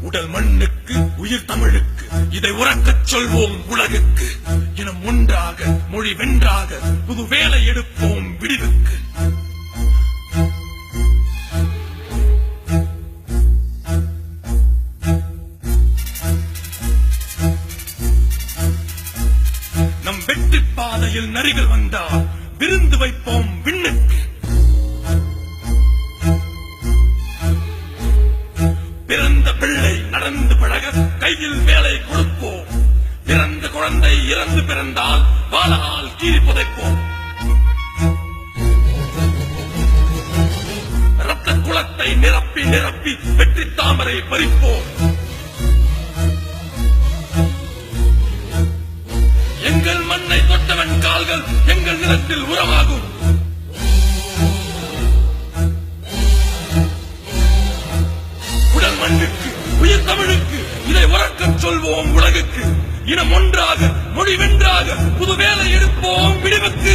உடல் மண்ணுக்கு, உயிர் தமிழுக்கு, இதை உறக்கச் சொல்வோம் உலகுக்கு. இனம் ஒன்றாக, மொழி வென்றாக, புது வேலை எடுப்போம் விடிவுக்கு. நம் வெற்றி பாதையில் நரிகள் வந்தால் விருந்து வைப்போம் விண்ணுக்கு. பிறந்த பிள்ளை நடந்து பழக கையில் வேலை கொடுப்போம். பிறந்த குழந்தை இறந்து பிறந்தால் வாளால் கீறி புதைப்போம். ரத்த குளத்தை நிரப்பி நிரப்பி வெற்றி தாமரை பறிப்போம். எங்கள் மண்ணை தொட்டவன் கால்கள் எங்கள் நிலத்தில் உறவாகும். உடல் மண்ணுக்கு, உயிர் தமிழுக்கு, இதை உறக்கச் சொல்வோம் உலகுக்கு. இனம் ஒன்றாக, மொழி வென்றாக, புது வேலை எடுப்போம் விடிவுக்கு.